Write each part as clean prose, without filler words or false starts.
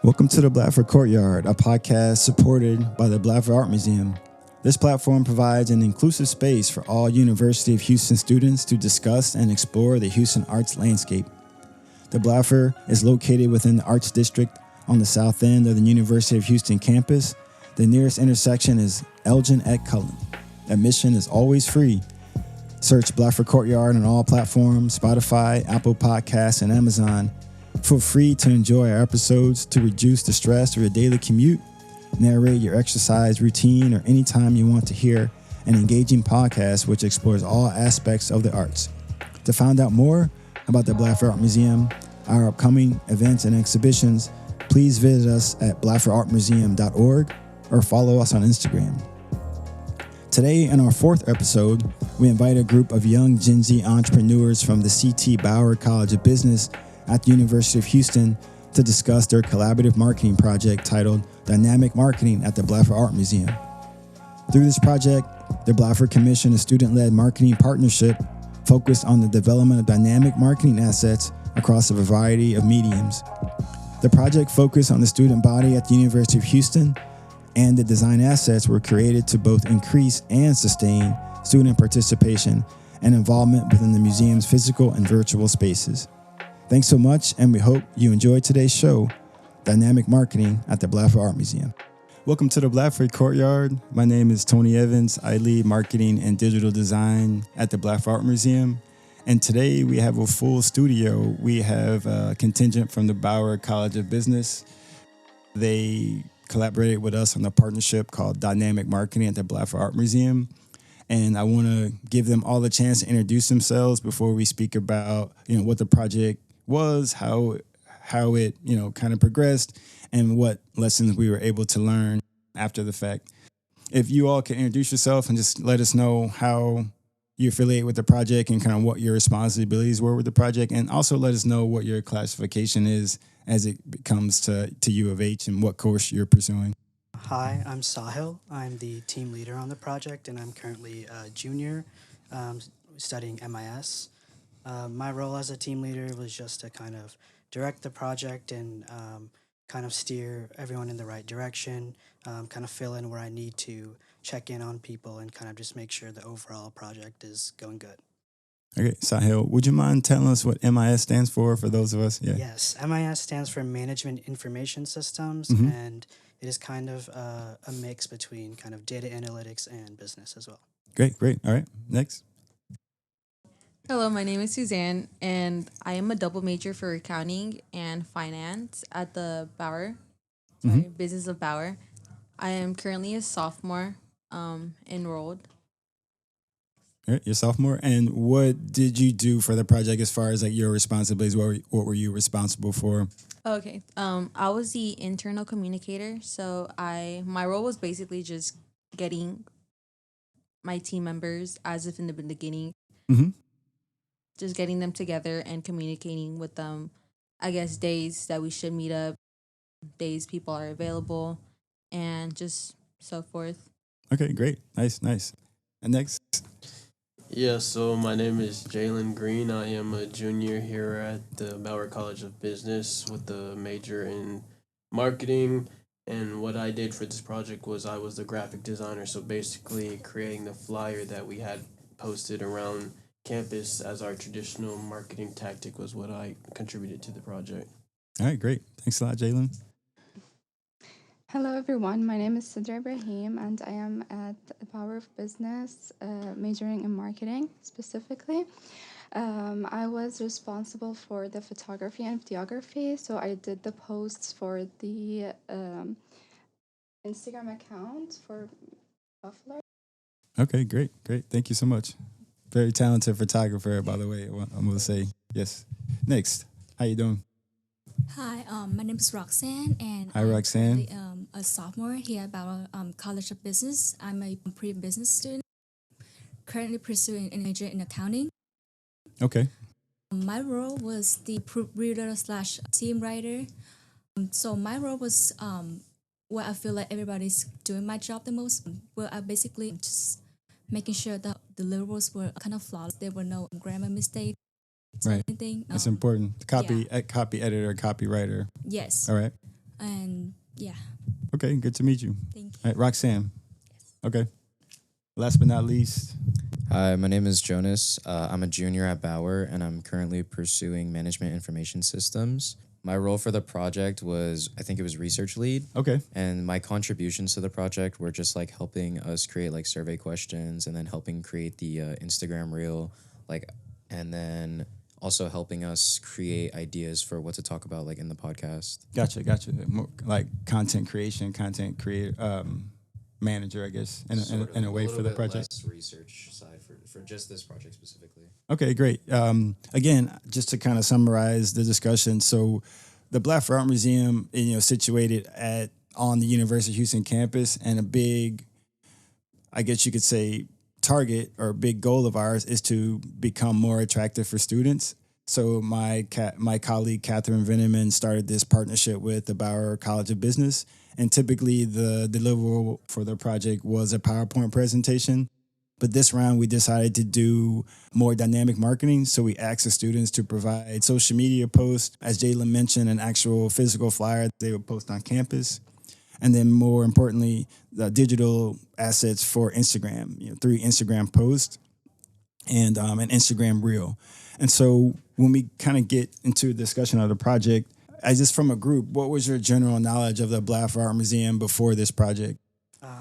Welcome to the Blaffer Courtyard, a podcast supported by the Blaffer Art Museum. This platform provides an inclusive space for all University of Houston students to discuss and explore the Houston arts landscape. The Blaffer is located within the Arts District on the south end of the University of Houston campus. The nearest intersection is Elgin at Cullen. Admission is always free. Search Blaffer Courtyard on all platforms, Spotify, Apple Podcasts, and Amazon. Feel free to enjoy our episodes to reduce the stress of your daily commute, narrate your exercise routine, or anytime you want to hear an engaging podcast which explores all aspects of the arts. To find out more about the Blaffer Art Museum, our upcoming events and exhibitions, please visit us at blafferartmuseum.org or follow us on Instagram. Today, in our fourth episode, we invite a group of young Gen Z entrepreneurs from the CT Bauer College of Business at the University of Houston to discuss their collaborative marketing project titled Dynamic Marketing at the Blaffer Art Museum. Through this project, the Blaffer commissioned a student-led marketing partnership focused on the development of dynamic marketing assets across a variety of mediums. The project focused on the student body at the University of Houston, and the design assets were created to both increase and sustain student participation and involvement within the museum's physical and virtual spaces. Thanks so much, and we hope you enjoyed today's show, Dynamic Marketing at the Blaffer Art Museum. Welcome to the Blaffer Courtyard. My name is Tony Evans. I lead marketing and digital design at the Blaffer Art Museum. And today we have a full studio. We have a contingent from the Bauer College of Business. They collaborated with us on a partnership called Dynamic Marketing at the Blaffer Art Museum. And I want to give them all the chance to introduce themselves before we speak about, what the project was, how it, kind of progressed, and what lessons we were able to learn after the fact. If you all can introduce yourself and just let us know how you affiliate with the project and kind of what your responsibilities were with the project, and also let us know what your classification is as it comes to U of H and what course you're pursuing. Hi, I'm Sahil. I'm the team leader on the project, and I'm currently a junior studying MIS. My role as a team leader was just to kind of direct the project and kind of steer everyone in the right direction, kind of fill in where I need to, check in on people, and kind of just make sure the overall project is going good. Okay, Sahil, would you mind telling us what MIS stands for those of us? Yeah. Yes, MIS stands for Management Information Systems, and it is kind of a mix between kind of data analytics and business as well. Great. All right, next. Hello, my name is Suzanne, and I am a double major for accounting and finance at the Bauer, Business of Bauer. I am currently a sophomore enrolled. All right, you're a sophomore. And what did you do for the project as far as like your responsibilities? What were you responsible for? Okay, I was the internal communicator, so my role was basically just getting my team members, as if in the beginning, just getting them together and communicating with them, I guess, days that we should meet up, days people are available, and just so forth. Okay, great. Nice. And next? Yeah, so my name is Jalen Green. I am a junior here at the Bauer College of Business with a major in marketing. And what I did for this project was I was the graphic designer, so basically creating the flyer that we had posted around campus as our traditional marketing tactic was what I contributed to the project. All right, great. Thanks a lot, Jalen. Hello, everyone. My name is Sidra Ibrahim, and I am at the Bauer of Business, majoring in marketing specifically. I was responsible for the photography and videography, so I did the posts for the Instagram account for Buffalo. Okay, great. Thank you so much. Very talented photographer, by the way. I'm going to say yes. Next, how you doing? Hi, my name is Roxanne, and Hi, Roxanne. I'm a sophomore here at Bauer College of Business. I'm a pre-business student, currently pursuing a major in accounting. Okay. My role was the proofreader / team writer. So my role was where I feel like everybody's doing my job the most. Well, I basically just making sure that deliverables were kind of flawless. There were no grammar mistakes. Right. Anything. That's important. Copy editor, copywriter. Yes. All right. And yeah, Okay, good to meet you. thank you. All right, Roxanne. Okay. Last but not least. Hi, my name is Jonas. I'm a junior at Bauer, and I'm currently pursuing management information systems. My role for the project was, I think it was research lead. Okay. And my contributions to the project were just like helping us create like survey questions and then helping create the Instagram reel, like, and then also helping us create ideas for what to talk about like in the podcast. Gotcha. More like content creation, content creator, manager, I guess, in a way for the project. Less research side for just this project specifically. Okay, great. Again, just to kind of summarize the discussion, so the Blaffer Art Museum, situated on the University of Houston campus, and a big, I guess you could say, target or big goal of ours is to become more attractive for students. So my colleague Catherine Veneman started this partnership with the Bauer College of Business, and typically the deliverable for the project was a PowerPoint presentation. But this round, we decided to do more dynamic marketing. So we asked the students to provide social media posts, as Jalen mentioned, an actual physical flyer they would post on campus. And then more importantly, the digital assets for Instagram, 3 Instagram posts and an Instagram reel. And so when we kind of get into a discussion of the project, just from a group, what was your general knowledge of the Blaffer Art Museum before this project?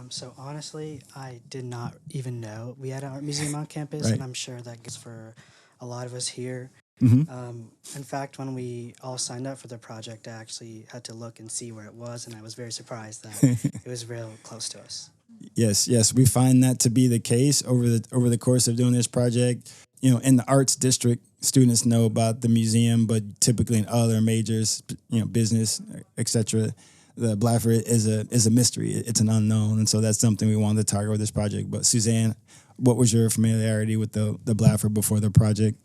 So honestly, I did not even know we had an art museum on campus, Right. and I'm sure that goes for a lot of us here. Mm-hmm. In fact, when we all signed up for the project, I actually had to look and see where it was, and I was very surprised that it was real close to us. Yes, we find that to be the case over the course of doing this project. In the arts district, students know about the museum, but typically in other majors, business, etc., the Blaffer is a mystery. It's an unknown, and so that's something we wanted to target with this project. But Suzanne, what was your familiarity with the Blaffer before the project?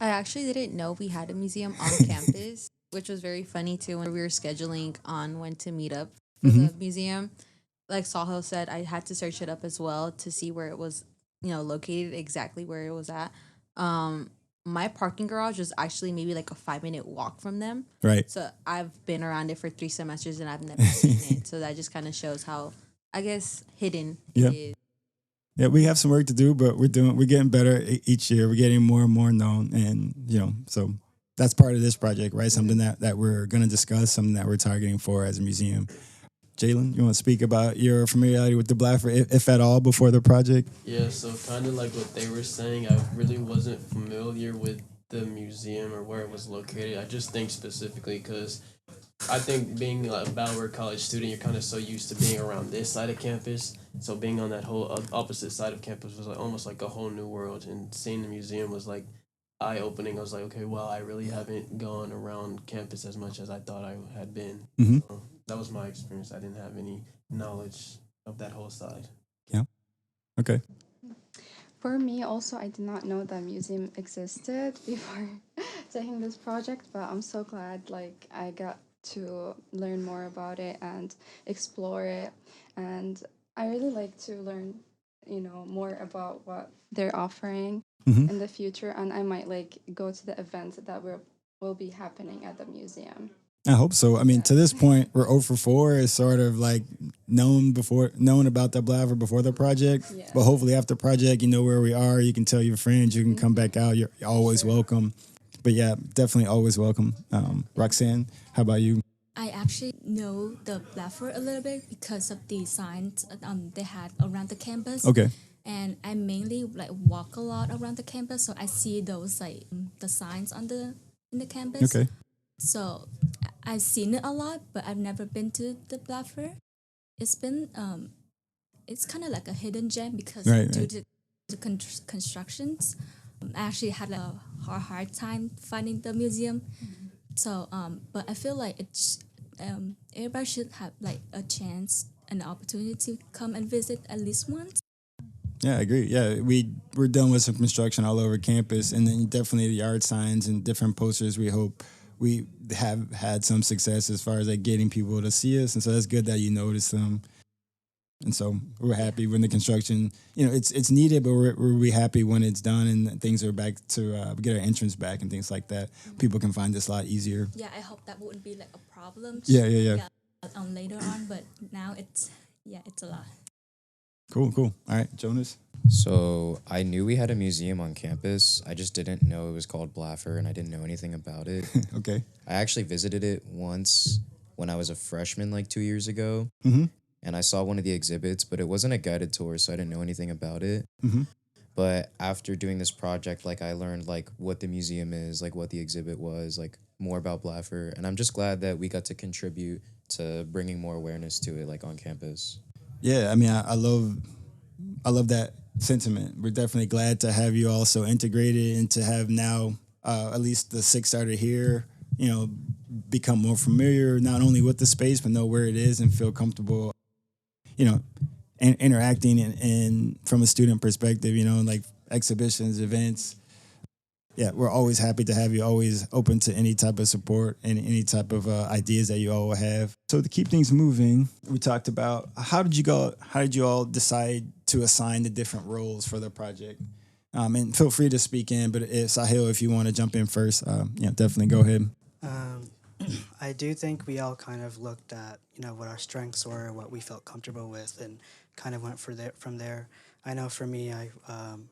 I actually didn't know we had a museum on campus, which was very funny too when we were scheduling on when to meet up for the museum. Like Sahil said, I had to search it up as well to see where it was, located, exactly where it was at. My parking garage was actually maybe like a 5-minute walk from them. Right. So I've been around it for 3 semesters and I've never seen it. So that just kind of shows how, I guess, hidden it is. Yeah, we have some work to do, but we're getting better each year. We're getting more and more known, and so that's part of this project, right? Something that we're going to discuss, something that we're targeting for as a museum. Jalen, you want to speak about your familiarity with the Blaffer, if at all, before the project? Yeah, so kind of like what they were saying, I really wasn't familiar with the museum or where it was located. I just think specifically because I think being a Bauer College student, you're kind of so used to being around this side of campus. So being on that whole opposite side of campus was like almost like a whole new world. And seeing the museum was like eye-opening. I was like, okay, well, I really haven't gone around campus as much as I thought I had been. Mm-hmm. So that was my experience. I didn't have any knowledge of that whole side. Yeah. Okay. For me, also, I did not know the museum existed before taking this project, but I'm so glad I got to learn more about it and explore it. And I really like to learn, more about what they're offering in the future, and I might go to the events that will be happening at the museum. I hope so. I mean, to this point, we're 0 for 4. It's sort of like known about the Blaffer before the project. Yeah. But hopefully after project, you know where we are. You can tell your friends. You can come back out. You're always welcome. But yeah, definitely always welcome. Roxanne, how about you? I actually know the Blaffer a little bit because of the signs they had around the campus. Okay. And I mainly walk a lot around the campus, so I see those the signs in the campus. Okay. So I've seen it a lot, but I've never been to the Blaffer. It's been it's kind of like a hidden gem because due to the constructions, I actually had a hard time finding the museum. So but I feel like it's everybody should have a chance, an opportunity to come and visit at least once. Yeah, I agree. Yeah, we're done with some construction all over campus, and then definitely the yard signs and different posters. We hope we have had some success as far as getting people to see us, and so that's good that you notice them. And so we're happy when the construction, it's needed, but we're happy when it's done and things are back to get our entrance back and things like that. People can find this a lot easier. Yeah, I hope that wouldn't be a problem. Yeah. later on, but now it's a lot. Cool. All right, Jonas. So I knew we had a museum on campus. I just didn't know it was called Blaffer, and I didn't know anything about it. Okay. I actually visited it once when I was a freshman, like 2 years ago, Mm-hmm. and I saw one of the exhibits, but it wasn't a guided tour, so I didn't know anything about it. Mm-hmm. But after doing this project, like I learned like what the museum is, like what the exhibit was, like more about Blaffer, and I'm just glad that we got to contribute to bringing more awareness to it, like on campus. Yeah, I mean, I love that sentiment. We're definitely glad to have you all so integrated and to have now at least the six that are here, become more familiar not only with the space but know where it is and feel comfortable, interacting and from a student perspective, like exhibitions, events. Yeah, we're always happy to have you, always open to any type of support and any type of ideas that you all have. So to keep things moving, we talked about how did you all decide to assign the different roles for the project? And feel free to speak in, but if Sahil, if you want to jump in first, definitely go ahead. I do think we all kind of looked at, what our strengths were, what we felt comfortable with, and kind of went from there. I know for me, I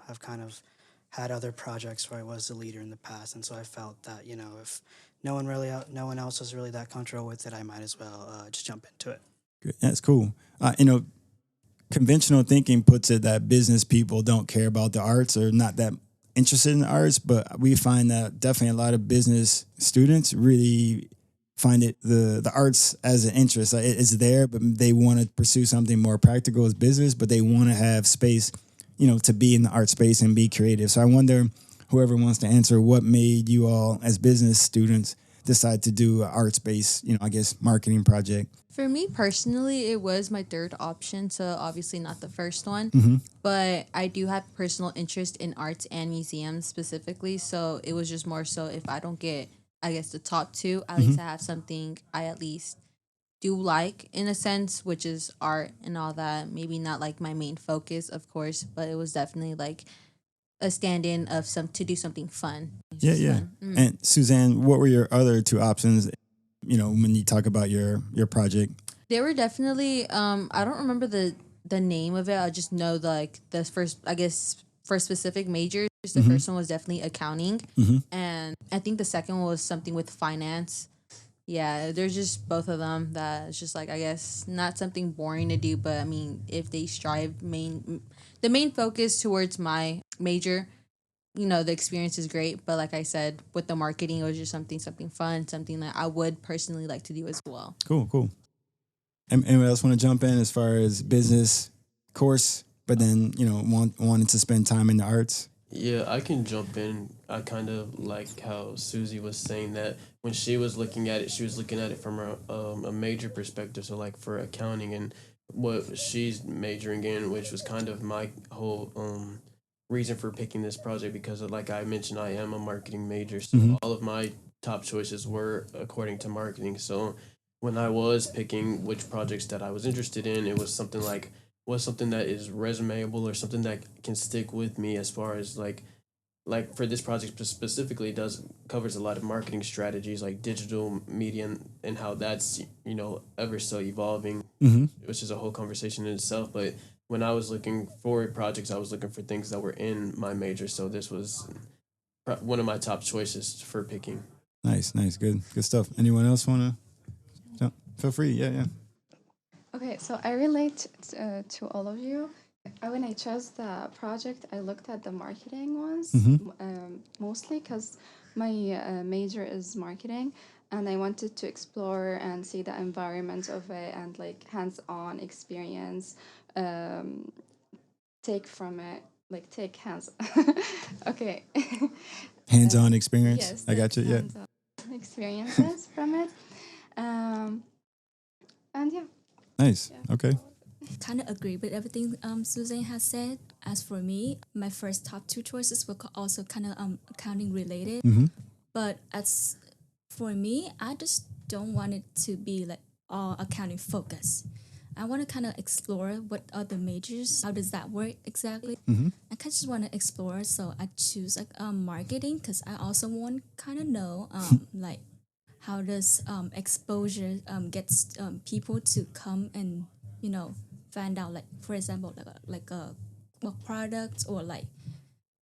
have kind of had other projects where I was the leader in the past, and so I felt that, if no one else was really that comfortable with it, I might as well just jump into it. Good. That's cool. Conventional thinking puts it that business people don't care about the arts or not that interested in the arts, but we find that definitely a lot of business students really find it the arts as an interest. It's there, but they want to pursue something more practical as business, but they want to have space, to be in the art space and be creative. So I wonder, whoever wants to answer, what made you all as business students decide to do an arts-based, marketing project? For me personally, it was my third option, so obviously not the first one. Mm-hmm. But I do have personal interest in arts and museums specifically, so it was just more so if I don't get, the top two, at least I have something I at least do like in a sense, which is art and all that. Maybe not like my main focus, of course, but it was definitely like a stand-in of to do something fun. Yeah. Fun. Mm. And Suzanne, what were your other two options? When you talk about your project. They were definitely I don't remember the name of it. I just know the first, for specific majors, the first one was definitely accounting, and I think the second one was something with finance. Yeah, there's just both of them that it's just not something boring to do, but I mean, if they strive the main focus towards my major, the experience is great, but like I said, with the marketing, it was just something fun, something that I would personally like to do as well. Cool. Anyone else want to jump in as far as business course, but then, wanting to spend time in the arts? Yeah, I can jump in. I kind of like how Susie was saying that when she was looking at it, she was looking at it from a major perspective. So like for accounting and what she's majoring in, which was kind of my whole reason for picking this project, because like I mentioned, I am a marketing major. So all of my top choices were according to marketing. So when I was picking which projects that I was interested in, it was something that is resumeable or something that can stick with me as far as like for this project specifically, it covers a lot of marketing strategies like digital media and how that's ever so evolving, which is a whole conversation in itself. But when I was looking for projects, I was looking for things that were in my major, so this was one of my top choices for picking. Nice, good stuff. Anyone else want to jump? Feel free. Yeah. Okay, so I relate to all of you. When I chose the project, I looked at the marketing ones mostly because my major is marketing, and I wanted to explore and see the environment of it and like hands-on experience, take from it, like take hands. Okay. Hands-on experience. Yes, I got you. Yeah. Experiences from it, and yeah. Nice. Yeah. Okay. Kind of agree with everything Suzanne has said. As for me, my first top two choices were also kind of accounting related. But as for me, I just don't want it to be like all accounting focused. I want to kind of explore what are the majors, how does that work exactly. I kind of just want to explore, so I choose like marketing because I also want kind of know like how does exposure gets people to come and find out, like for example a product or like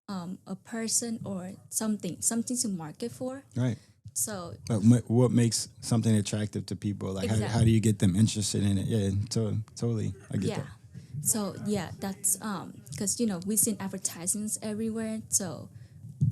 a person or something to market for. Right. So But what makes something attractive to people? Like how do you get them interested in it? Yeah, totally. I get that. So that's because we've seen advertisements everywhere. So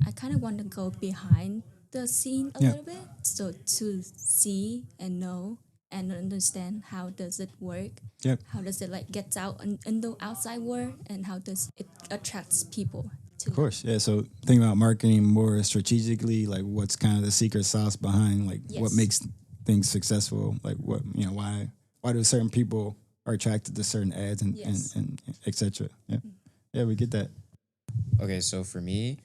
I kind of want to go behind the scene a little bit, so to see and know and understand how does it work. Yep. How does it like gets out in the outside world, and how does it attracts people to Of course, yeah. So think about marketing more strategically, like what's kind of the secret sauce behind like what makes things successful, like what why do certain people are attracted to certain ads and et cetera. Yeah. Yeah, we get that. Okay, so for me,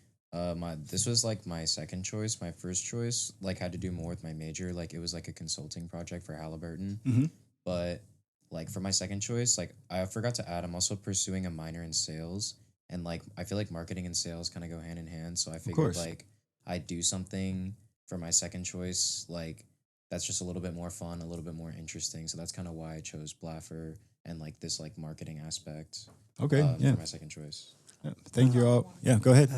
this was like my second choice. My first choice like had to do more with my major. Like it was like a consulting project for Halliburton. Mm-hmm. But like for my second choice, like I forgot to add, I'm also pursuing a minor in sales. And like I feel like marketing and sales kind of go hand in hand. So I figured like I'd do something for my second choice, like that's just a little bit more fun, a little bit more interesting. So that's kind of why I chose Blaffer and like this like marketing aspect. Okay. For my second choice. Yeah. Thank you all. Yeah, go ahead.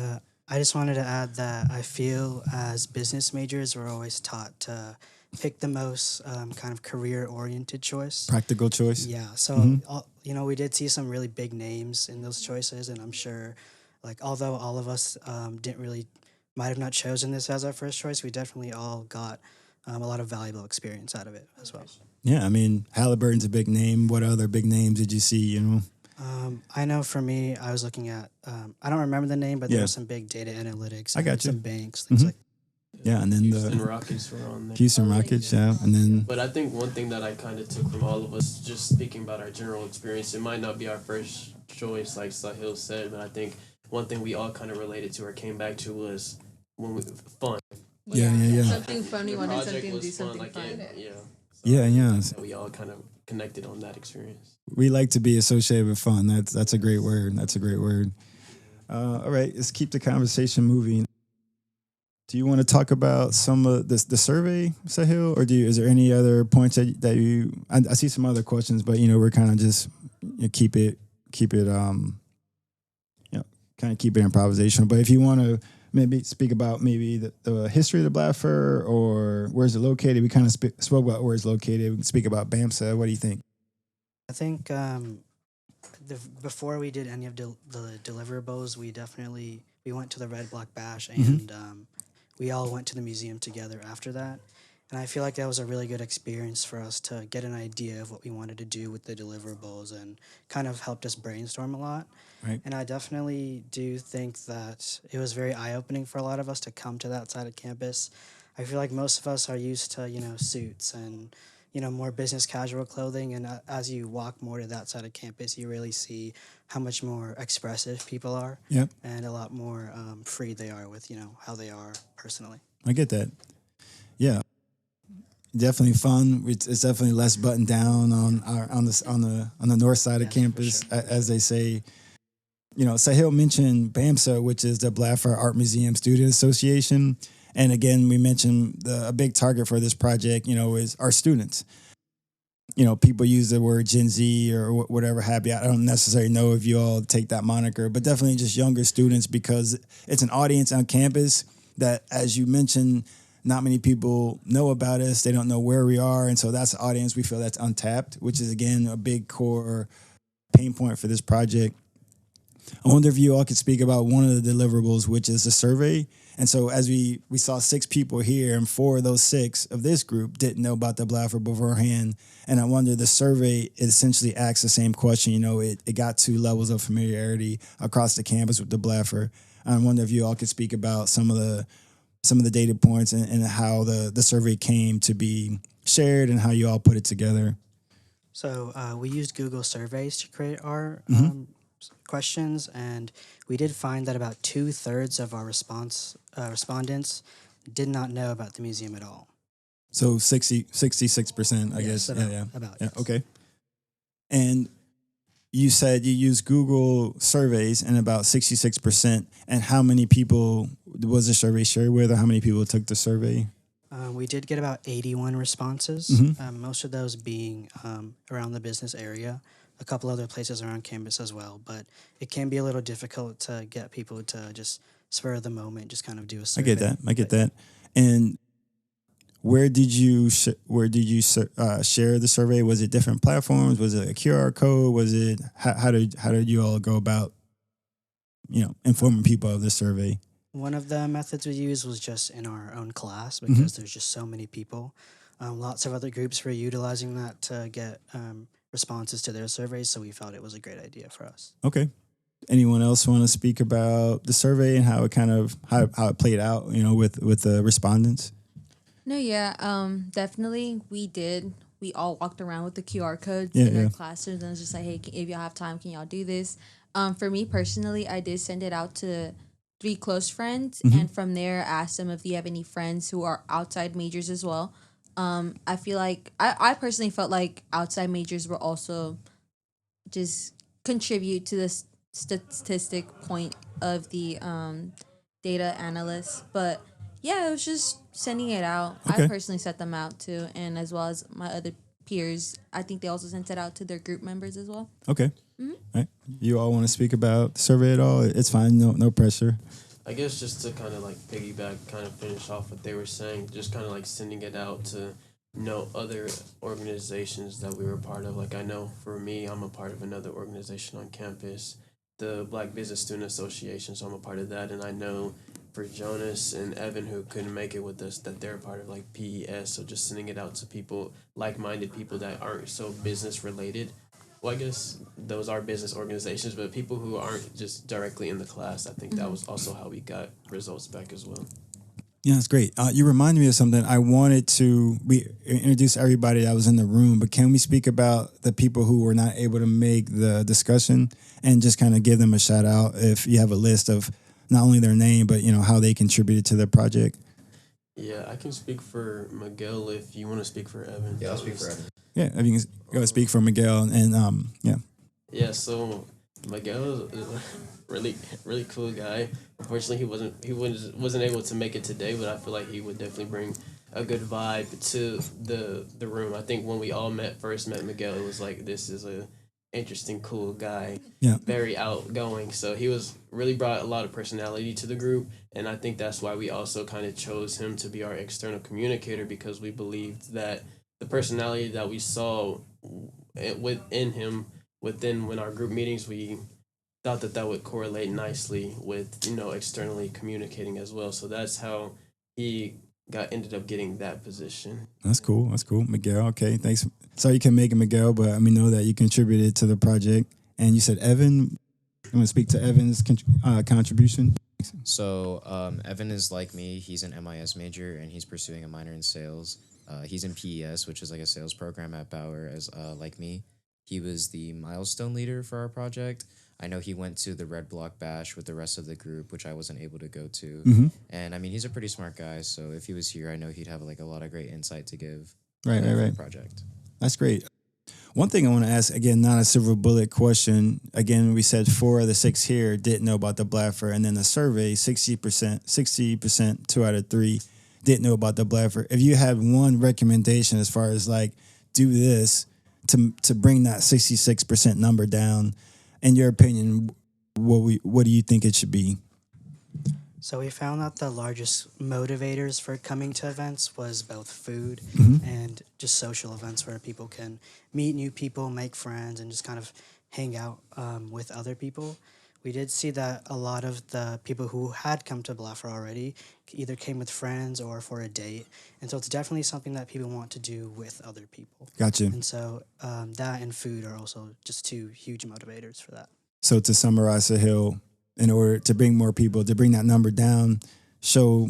I just wanted to add that I feel as business majors we're always taught to pick the most kind of career-oriented choice. Practical choice. Yeah. So, we did see some really big names in those choices, and I'm sure, like, although all of us might have not chosen this as our first choice, we definitely all got a lot of valuable experience out of it as well. Yeah, I mean, Halliburton's a big name. What other big names did you see, I know for me, I was looking at, I don't remember the name, but there were some big data analytics. I got you. Some banks, things like that. Yeah, and then Houston Rockets were on there. Houston Rockets, yeah. And then... But I think one thing that I kind of took from all of us, just speaking about our general experience, it might not be our first choice, like Sahil said, but I think one thing we all kind of related to or came back to was fun. Yeah. Something funny, wanted something to do something fun. So we all kind of connected on that experience. We like to be associated with fun. That's a great word. All right, let's keep the conversation moving. Do you want to talk about some of the survey, Sahil, or is there any other points that you? I see some other questions, but we're kind of just keep it kind of keep it improvisational. But if you want to maybe speak about maybe the history of the Blaffer or where's it located, we kind of spoke about where it's located. We can speak about BAMSA. What do you think? I think before we did any of the deliverables, we went to the Red Block Bash and we all went to the museum together after that. And I feel like that was a really good experience for us to get an idea of what we wanted to do with the deliverables and kind of helped us brainstorm a lot. Right. And I definitely do think that it was very eye-opening for a lot of us to come to that side of campus. I feel like most of us are used to, suits and, more business casual clothing. And as you walk more to that side of campus, you really see how much more expressive people are. Yep. And a lot more free they are with, how they are personally. I get that. Yeah. Definitely fun. It's definitely less buttoned down on the north side of campus, sure. As they say. Sahil mentioned BAMSA, which is the Blaffer Art Museum Student Association, and again, we mentioned a big target for this project, is our students. People use the word Gen Z or whatever have you. I don't necessarily know if you all take that moniker, but definitely just younger students because it's an audience on campus that, as you mentioned, not many people know about us. They don't know where we are. And so that's an audience we feel that's untapped, which is, again, a big core pain point for this project. I wonder if you all could speak about one of the deliverables, which is a survey. And so as we saw 6 people here, and 4 of those 6 of this group didn't know about the Blaffer beforehand. And I wonder, the survey essentially asks the same question. It got to levels of familiarity across the campus with the Blaffer. I wonder if you all could speak about some of the data points and how the survey came to be shared and how you all put it together. So we used Google Surveys to create our questions, and we did find that about 2/3 of our respondents did not know about the museum at all. So 66%, I guess. About. Yeah, okay. And you said you used Google surveys and about 66%. And how many people was the survey shared with, or how many people took the survey? We did get about 81 responses, most of those being around the business area, a couple other places around campus as well. But it can be a little difficult to get people to just spur of the moment, just kind of do a I survey. get that. I get that. And share the survey? Was it different platforms? Was it a QR code? Was it how did you all go about informing people of the survey? One of the methods we used was just in our own class because there's just so many people. Lots of other groups were utilizing that to get responses to their surveys, so we felt it was a great idea for us. Okay. Anyone else want to speak about the survey and how it how it played out? With the respondents. No, yeah, definitely we did. We all walked around with the QR codes in our classrooms and it was just like, hey, if y'all have time, can y'all do this? For me personally, I did send it out to 3 close friends, and from there, asked them if you have any friends who are outside majors as well. I feel like I personally felt like outside majors were also just contribute to the statistic point of the data analyst, but yeah, it was just sending it out. Okay. I personally sent them out too, and as well as my other peers. I think they also sent it out to their group members as well. Okay. All right. You all want to speak about the survey at all? It's fine. No pressure. I guess just to kind of like piggyback, kind of finish off what they were saying, just kind of like sending it out to other organizations that we were part of. Like I know for me, I'm a part of another organization on campus, the Black Business Student Association, so I'm a part of that. And I know for Jonas and Evan who couldn't make it with us that they're part of like PES, so just sending it out to people, like-minded people that aren't so business related. Well, I guess those are business organizations, but people who aren't just directly in the class, I think that was also how we got results back as well. Yeah, that's great. You reminded me of something. We introduced everybody that was in the room, but can we speak about the people who were not able to make the discussion and just kind of give them a shout out if you have a list of not only their name, but how they contributed to the project? Yeah, I can speak for Miguel if you want to speak for Evan. Yeah, I'll speak for Evan. Yeah, if you can go speak for Miguel and yeah. Yeah, so Miguel is a really, really cool guy. Unfortunately, he wasn't able to make it today, but I feel like he would definitely bring a good vibe to the room. I think when we all first met Miguel, it was like, this is a interesting, cool guy. Yeah. Very outgoing. So he really brought a lot of personality to the group, and I think that's why we also kind of chose him to be our external communicator, because we believed that the personality that we saw within him, when our group meetings, we thought that would correlate nicely with externally communicating as well. So that's how he ended up getting that position. That's cool. Miguel, okay, thanks. Sorry you couldn't make it, Miguel, but we know that you contributed to the project. And you said Evan. I'm going to speak to Evan's contribution. So Evan is like me. He's an MIS major and he's pursuing a minor in sales. He's in PES, which is like a sales program at Bauer, as like me. He was the milestone leader for our project. I know he went to the Red Block Bash with the rest of the group, which I wasn't able to go to. And I mean, he's a pretty smart guy, so if he was here, I know he'd have like a lot of great insight to give. Right. For the project. That's great. One thing I want to ask, again, not a silver bullet question. Again, we said 4 of the 6 here didn't know about the Blaffer, and then the survey, 60%, 2 out of 3 didn't know about the Blaffer. If you had one recommendation as far as like, do this to bring that 66% number down, in your opinion, what do you think it should be? So we found that the largest motivators for coming to events was both food and just social events where people can meet new people, make friends, and just kind of hang out with other people. We did see that a lot of the people who had come to Blaffer already either came with friends or for a date. And so it's definitely something that people want to do with other people. Gotcha. And so that and food are also just 2 huge motivators for that. So to summarize, Sahil, in order to bring more people, to bring that number down, show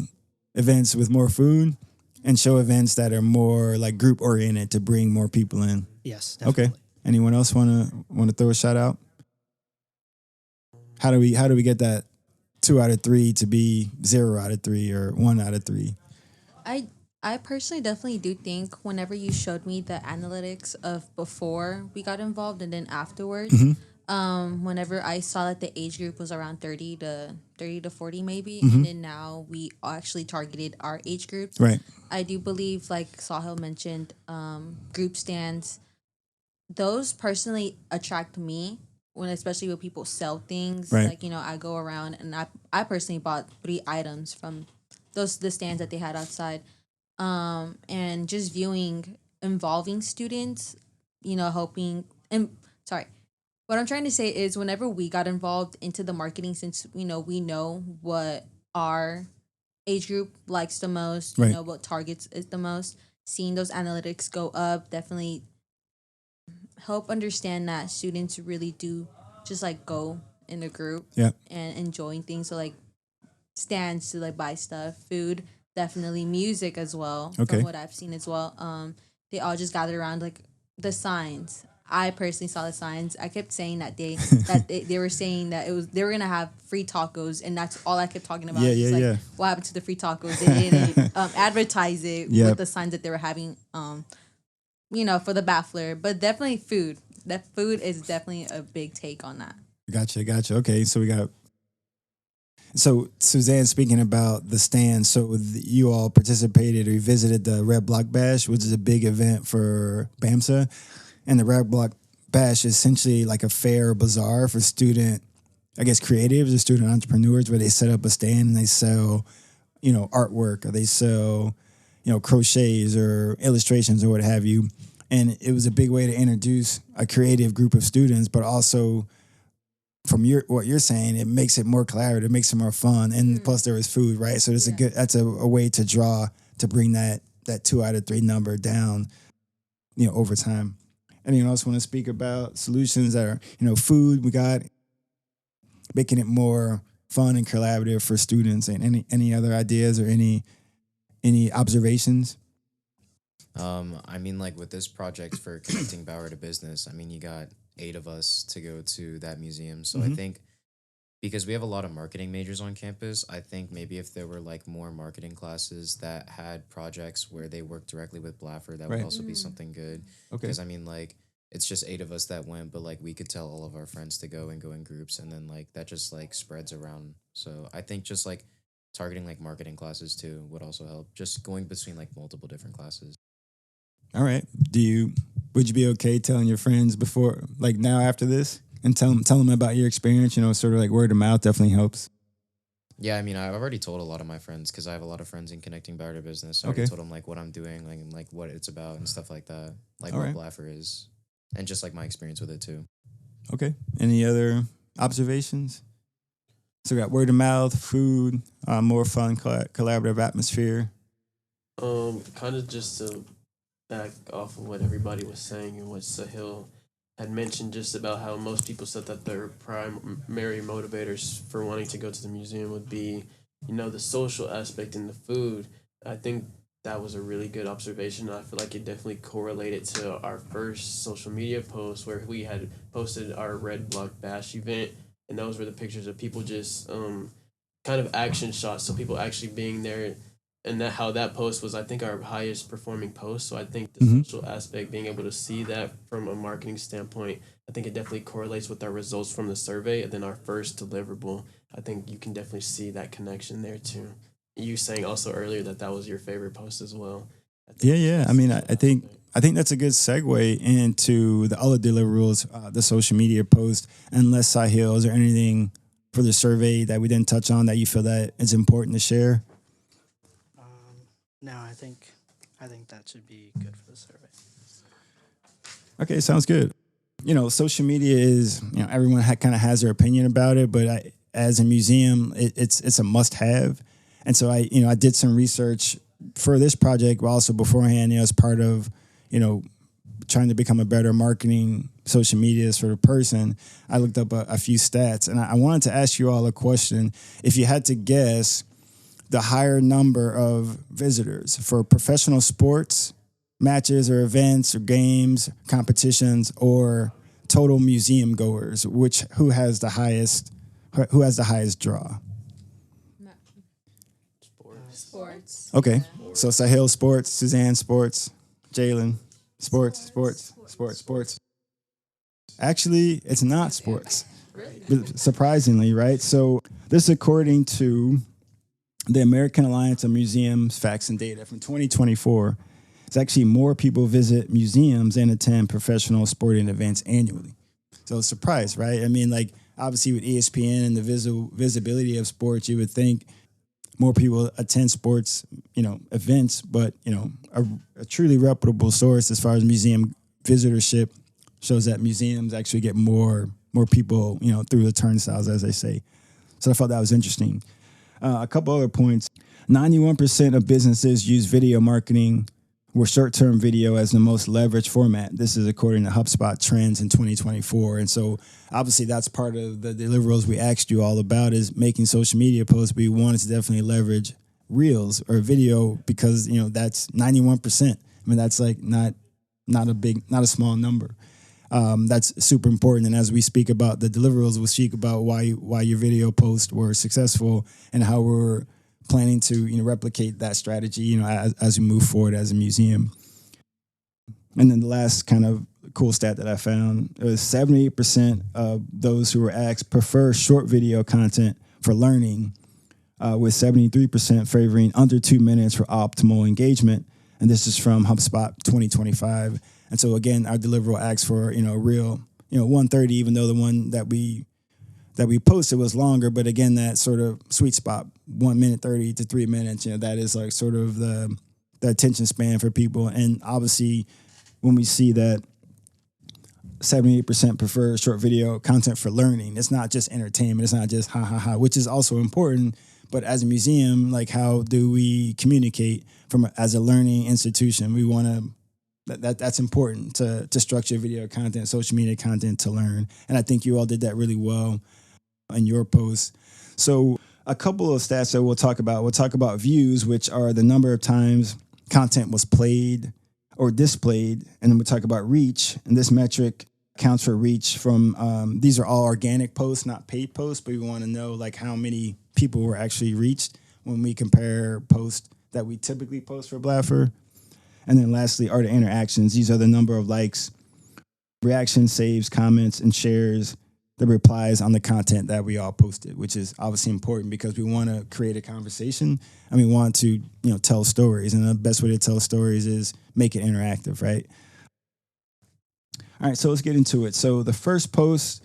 events with more food and show events that are more like group oriented to bring more people in. Yes, definitely. Okay. Anyone else want to throw a shout out? How do we get that 2 out of 3 to be 0 out of 3 or 1 out of 3? I personally definitely do think whenever you showed me the analytics of before we got involved and then afterwards, whenever I saw that the age group was around 30 to 40 maybe, and then now we actually targeted our age groups. Right. I do believe, like Sahil mentioned, group stands. Those personally attract me when, especially when people sell things. Right. Like, I go around and I personally bought 3 items from the stands that they had outside. And just viewing involving students, hoping and sorry. What I'm trying to say is whenever we got involved into the marketing, since we know what our age group likes the most, Right. what targets is the most, seeing those analytics go up definitely help understand that students really do just like go in a group Yeah. and enjoying things. So like stands to like buy stuff, food, definitely music as well. Okay. From what I've seen as well. They all just gathered around like the signs. I personally saw the signs. I kept saying that they were saying that they were gonna have free tacos, and that's all I kept talking about. Yeah, Just yeah, like, yeah. what happened to the free tacos? They didn't advertise it Yep. with the signs that they were having. For the baffler, but definitely food. That food is definitely a big take on that. Gotcha. Okay, so we got. So Suzanne, speaking about the stand, so you all participated or you visited the Red Block Bash, which is a big event for BAMSA, and the Red Block Bash is essentially like a fair bazaar for student, I guess, creatives or student entrepreneurs, where they set up a stand and they sell, artwork, or they sell, crochets or illustrations or what have you. And it was a big way to introduce a creative group of students, but also from what you're saying, it makes it more collaborative, it makes it more fun, and plus there was food, right? So it's that's a way to bring that 2 out of 3 number down, over time. And I also want to speak about solutions that are, food. We got making it more fun and collaborative for students. And any other ideas or any observations? I mean, like with this project for connecting Bauer to business, I mean, you got 8 of us to go to that museum. So I think because we have a lot of marketing majors on campus, I think maybe if there were like more marketing classes that had projects where they work directly with Blaffer, that would also be something good. Okay. Because I mean, like, it's just 8 of us that went, but like we could tell all of our friends to go and go in groups, and then like that just like spreads around. So I think just like targeting like marketing classes too would also help. Just going between like multiple different classes. All right. Would you be okay telling your friends before, like now after this, and tell them about your experience? Sort of like word of mouth definitely helps. Yeah, I mean, I've already told a lot of my friends because I have a lot of friends in connecting Bauer to business. So I already told them like what I'm doing, like what it's about and stuff like that, like All what right. Blaffer is, and just like my experience with it too. Okay. Any other observations? So we got word of mouth, food, more fun, collaborative atmosphere. Kind of just to back off of what everybody was saying and what Sahil had mentioned, just about how most people said that their primary motivators for wanting to go to the museum would be, the social aspect and the food. I think that was a really good observation. I feel like it definitely correlated to our first social media post where we had posted our Red Block Bash event, and those were the pictures of people just kind of action shots, so people actually being there. And how that post was, I think, our highest performing post. So I think the social aspect, being able to see that from a marketing standpoint, I think it definitely correlates with our results from the survey. And then our first deliverable, I think you can definitely see that connection there too. You saying also earlier that was your favorite post as well. Yeah. I mean, I think that's a good segue into the other deliverables, the social media post. Unless Sahil, is there anything for the survey that we didn't touch on that you feel that it's important to share? No, I think that should be good for the survey. Okay, sounds good. Social media is, everyone kind of has their opinion about it, but as a museum, it's a must-have. And so I did some research for this project, but also beforehand, as part of, trying to become a better marketing social media sort of person. I looked up a few stats, and I wanted to ask you all a question. If you had to guess the higher number of visitors for professional sports matches or events or games, competitions, or total museum goers, who has the highest draw? Sports. Okay. So Sahil sports, Suzanne sports, Jalen sports. Actually, it's not sports. But surprisingly, right? So this is according to the American Alliance of Museums Facts and Data from 2024. It's actually more people visit museums than attend professional sporting events annually. So surprise, right? I mean, like obviously with ESPN and the visibility of sports, you would think more people attend sports, events, but a truly reputable source as far as museum visitorship shows that museums actually get more people, through the turnstiles, as they say. So I thought that was interesting. A couple other points. 91% of businesses use video marketing or short-term video as the most leveraged format. This is according to Hubspot trends in 2024. And so obviously that's part of the deliverables we asked you all about is making social media posts. We wanted to definitely leverage reels or video because, that's 91%. I mean, that's like not a small number. That's super important. And as we speak about the deliverables, we'll speak about why your video posts were successful and how we're planning to replicate that strategy as we move forward as a museum. And then the last kind of cool stat that I found was 78% of those who were asked prefer short video content for learning, with 73% favoring under 2 minutes for optimal engagement. And this is from HubSpot 2025. And so again, our deliverable asks for real 130, even though the one that we posted was longer, but again, that sort of sweet spot, 1 minute 30 to 3 minutes, that is like sort of the attention span for people. And obviously, when we see that 78% prefer short video content for learning, it's not just entertainment, it's not just ha ha ha, which is also important. But as a museum, like how do we communicate as a learning institution? We want to. That's important to structure video content, social media content to learn. And I think you all did that really well in your post. So a couple of stats that we'll talk about. We'll talk about views, which are the number of times content was played or displayed. And then we'll talk about reach. And this metric counts for reach from, these are all organic posts, not paid posts, but we want to know like how many people were actually reached when we compare posts that we typically post for Blaffer. And then lastly are the interactions. These are the number of likes, reactions, saves, comments, and shares, the replies on the content that we all posted, which is obviously important because we want to create a conversation and we want to, tell stories. And the best way to tell stories is make it interactive, right? All right, so let's get into it. So the first post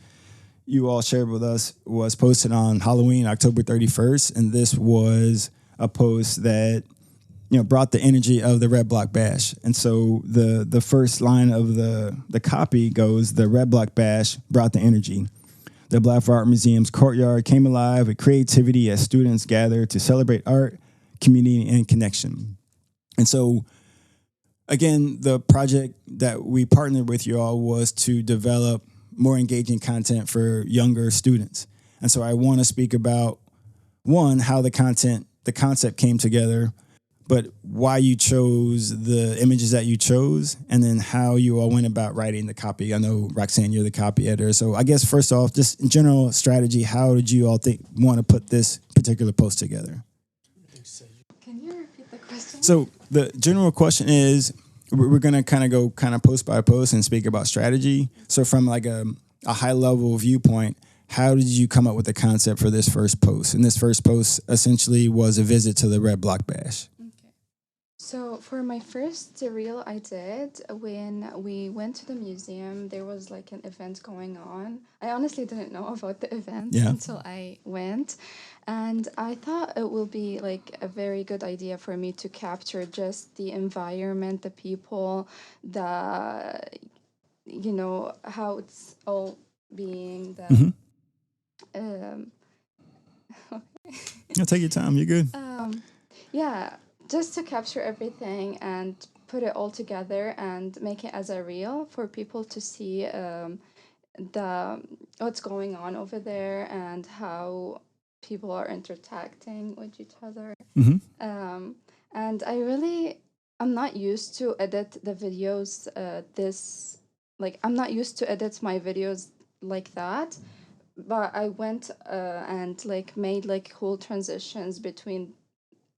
you all shared with us was posted on Halloween, October 31st. And this was a post that brought the energy of the Red Block Bash. And so the first line of the copy goes, the Red Block Bash brought the energy. The Blaffer Art Museum's courtyard came alive with creativity as students gathered to celebrate art, community, and connection. And so, again, the project that we partnered with you all was to develop more engaging content for younger students. And so I want to speak about, one, how the concept came together, but why you chose the images that you chose, and then how you all went about writing the copy. I know, Roxanne, you're the copy editor. So I guess first off, just in general strategy, how did you all want to put this particular post together? Can you repeat the question? So the general question is, we're going to kind of go post by post and speak about strategy. So from like a high level viewpoint, how did you come up with the concept for this first post? And this first post essentially was a visit to the Red Block Bash. So for my first reel I did, when we went to the museum, there was like an event going on. I honestly didn't know about the event until I went. And I thought it will be like a very good idea for me to capture just the environment, the people, how it's all being the... Yeah, take your time. You're good. Yeah. Just to capture everything and put it all together and make it as a reel for people to see what's going on over there and how people are interacting with each other. And I'm not used to edit the videos I'm not used to edit my videos like that, but I went and made cool transitions between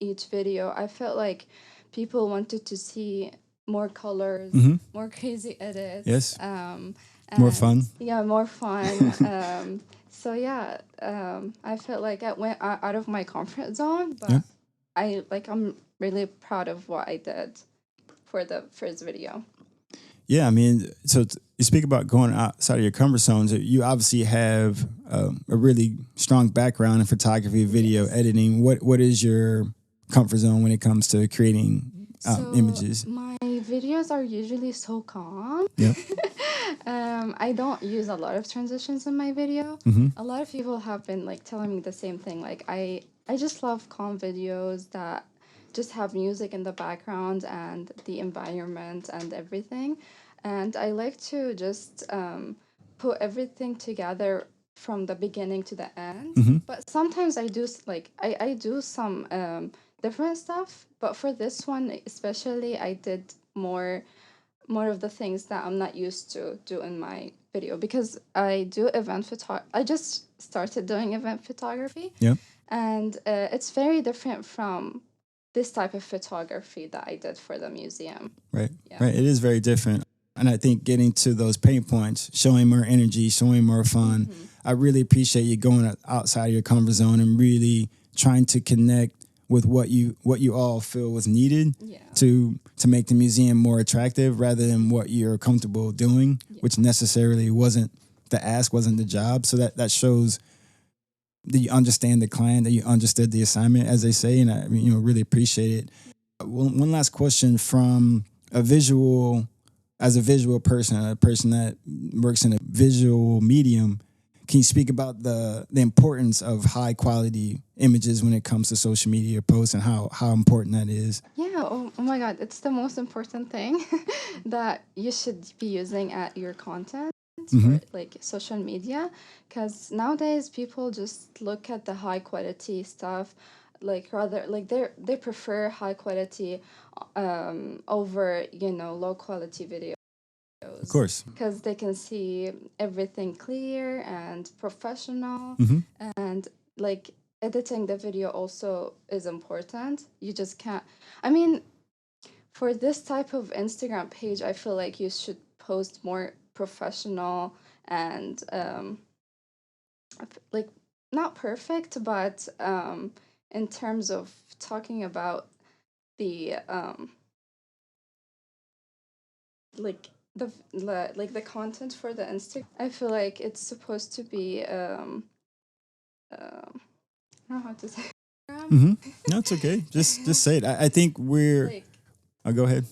each video. I felt like people wanted to see more colors, Mhm. more crazy edits. Yes. More and- fun. Yeah, more fun. So yeah, I felt like I went out of my comfort zone, but Yeah. I'm really proud of what I did for the first video. Yeah, I mean, so you speak about going outside of your comfort zones. You obviously have a really strong background in photography, video editing. What is your comfort zone when it comes to creating images? My videos are usually so calm. Yep. I don't use a lot of transitions in my video. Mhm. A lot of people have been like telling me the same thing. Like I just love calm videos that just have music in the background and the environment and everything. And I like to just put everything together from the beginning to the end. Mhm. But sometimes I do I do some different stuff. But for this one especially, I did more of the things that I'm not used to do in my video because I do I just started doing event photography. Yep. And it's very different from this type of photography that I did for the museum. Right. Yeah. Right. It is very different. And I think getting to those pain points, showing more energy, showing more fun. I really appreciate you going outside of your comfort zone and really trying to connect with what you all feel was needed Yeah. to make the museum more attractive rather than what you're comfortable doing, which necessarily wasn't the ask, wasn't the job. So that shows that you understand the client, that you understood the assignment, as they say, and I really appreciate it. One last question from a visual person, a person that works in a visual medium. Can you speak about the importance of high quality images when it comes to social media posts and how important that is? Yeah, oh my God, it's the most important thing that you should be using at your content for like social media, because nowadays people just look at the high quality stuff, like rather like they prefer high quality over low quality videos. Of course. Because they can see everything clear and professional, and like editing the video also is important. You just can't. I mean, for this type of Instagram page, I feel like you should post more professional and like not perfect, but in terms of talking about the like the content for the Instagram. I feel like it's supposed to be I don't know how to say. No, it's okay. Just say it. I think we're. Like I'll go ahead.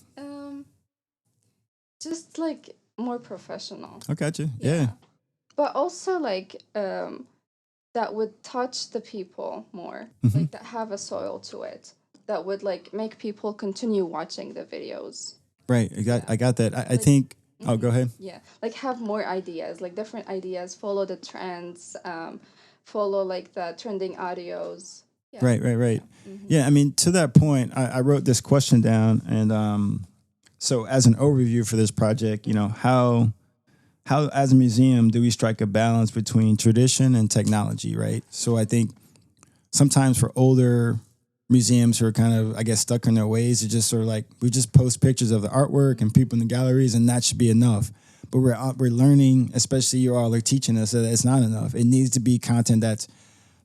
just like more professional. I got you. Yeah. But also like that would touch the people more, like that have a soil to it, that would like make people continue watching the videos. Right. I got that. I think. Oh, go ahead. Yeah, like have more ideas, like different ideas, follow the trends, follow like the trending audios. Yeah. Right. Yeah, I mean, to that point, I wrote this question down, and so as an overview for this project, how as a museum do we strike a balance between tradition and technology, right? So I think sometimes for older museums who are kind of, I guess, stuck in their ways, it's just sort of like we just post pictures of the artwork and people in the galleries, and that should be enough. But we're learning, especially you all are teaching us, that it's not enough. It needs to be content that's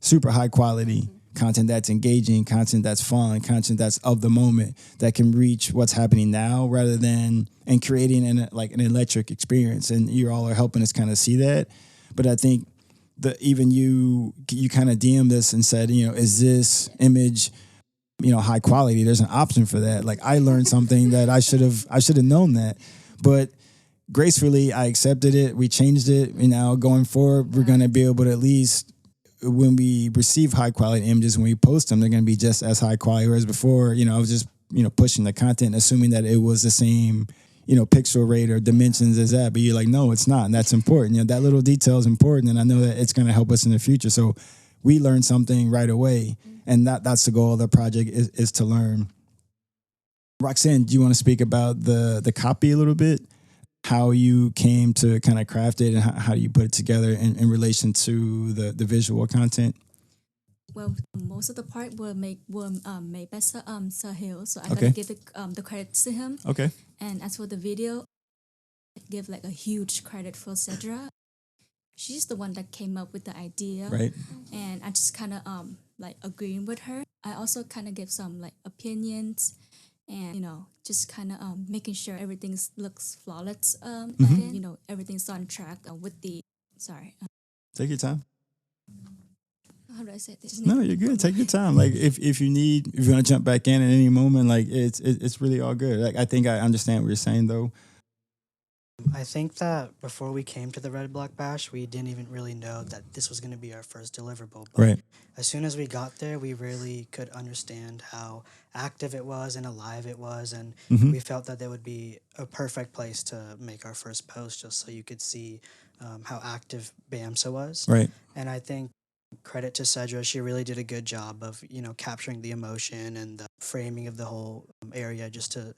super high quality, content that's engaging, content that's fun, content that's of the moment, that can reach what's happening now rather than and creating an electric experience. And you all are helping us kind of see that. But I think even you kind of DM'd this and said, is this image high quality? There's an option for that. Like I learned something that I should have known that, but gracefully I accepted it. We changed it. Going forward, we're going to be able to at least when we receive high quality images, when we post them, they're going to be just as high quality. Whereas before, I was just, pushing the content, assuming that it was the same, pixel rate or dimensions as that. But you're like, no, it's not. And that's important. That little detail is important. And I know that it's going to help us in the future. So we learned something right away. And that's the goal of the project is to learn. Roxanne, do you want to speak about the copy a little bit? How you came to kind of craft it and how you put it together in relation to the visual content? Well, most of the part were made by Sahil, so I Okay. gotta give the credit to him. Okay. And as for the video, I give like a huge credit for Cedra. She's the one that came up with the idea, Right. and I just kind of like agreeing with her. I also kind of give some like opinions, and just kind of making sure everything looks flawless, and everything's on track with the. Sorry, Take your time. how do I say this? No, you're good. Take your time. Like if you want to jump back in at any moment, like it's really all good. Like I think I understand what you're saying though. I think that before we came to the Red Block Bash, we didn't even really know that this was going to be our first deliverable. But Right. as soon as we got there, we really could understand how active it was and alive it was. And Mm-hmm. we felt that there would be a perfect place to make our first post just so you could see how active BAMSA was. Right. And I think credit to Cedra, she really did a good job of, capturing the emotion and the framing of the whole area just to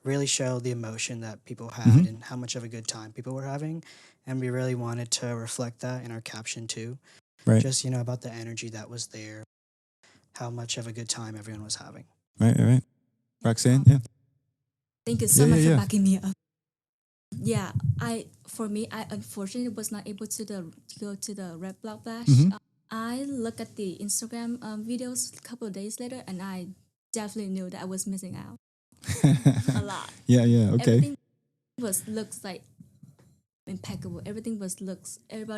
really show the emotion that people had Mhm. and how much of a good time people were having. And we really wanted to reflect that in our caption too. Right. Just, about the energy that was there, how much of a good time everyone was having. Right. Roxanne, yeah. Thank you so Yeah, much yeah, yeah. for backing me up. Yeah, I unfortunately was not able to go to the Red Block Bash. Mhm. I looked at the Instagram videos a couple of days later, and I definitely knew that I was missing out a lot. Yeah. Okay. Everything looks like impeccable. Everybody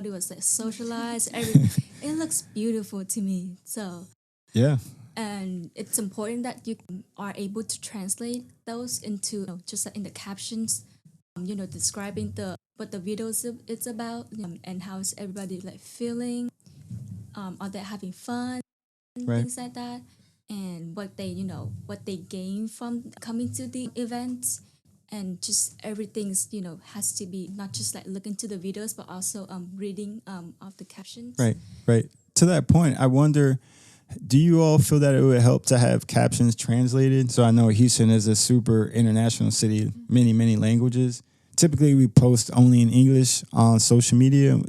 was like socialized. It looks beautiful to me. So, Yeah. and it's important that you are able to translate those into just like in the captions, describing what the video it's about, and how is everybody like feeling. Are they having fun? Right. Things like that, and what they gain from coming to the events, and just everything's has to be not just like looking to the videos, but also reading of the captions. Right. To that point, I wonder, do you all feel that it would help to have captions translated? So I know Houston is a super international city, many languages. Typically, we post only in English on social media.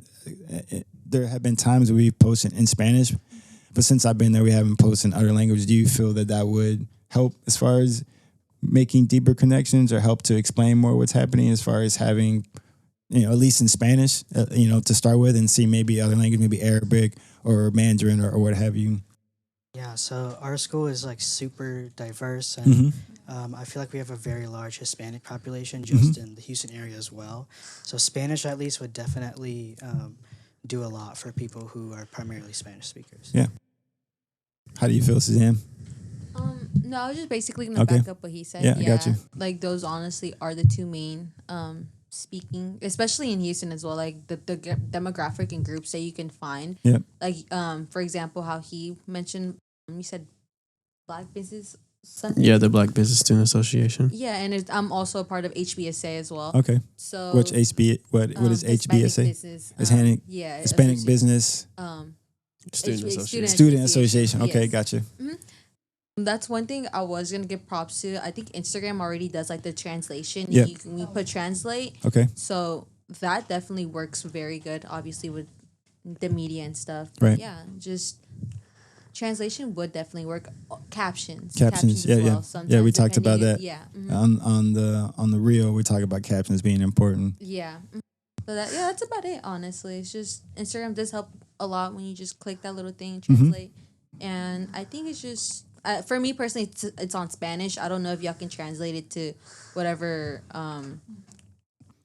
There have been times where we've posted in Spanish, but since I've been there, we haven't posted in other languages. Do you feel that would help as far as making deeper connections or help to explain more what's happening as far as having, at least in Spanish, to start with, and see maybe other language, maybe Arabic or Mandarin or what have you? Yeah, so our school is like super diverse, and I feel like we have a very large Hispanic population just in the Houston area as well. So Spanish at least would definitely do a lot for people who are primarily Spanish speakers. Yeah. How do you feel, Suzanne? No, I was just basically gonna Okay. back up what he said. Yeah, I got you. Like those honestly are the two main speaking, especially in Houston as well. Like the demographic and groups that you can find. Yep. Like for example, how he mentioned, you said Black business something. Yeah, the Black Business Student Association. Yeah, and I'm also a part of HBSA as well. Okay. So Which HB? What is Hispanic HBSA? Business, Hispanic- yeah, Hispanic Association. Business Student Association. Student Association. Okay, yes. gotcha. That's one thing I was gonna give props to. I think Instagram already does like the translation. Yep. You put translate. Okay. So that definitely works very good, obviously, with the media and stuff. But Right. yeah, just translation would definitely work. Captions. Captions, as yeah. well, Yeah, sometimes, we talked about depending that. if- Yeah. mhm. On the reel, we talk about captions being important. Yeah. So that's about it, honestly. It's just Instagram does help a lot when you just click that little thing and translate. And I think it's just for me personally, it's on Spanish. I don't know if y'all can translate it to whatever.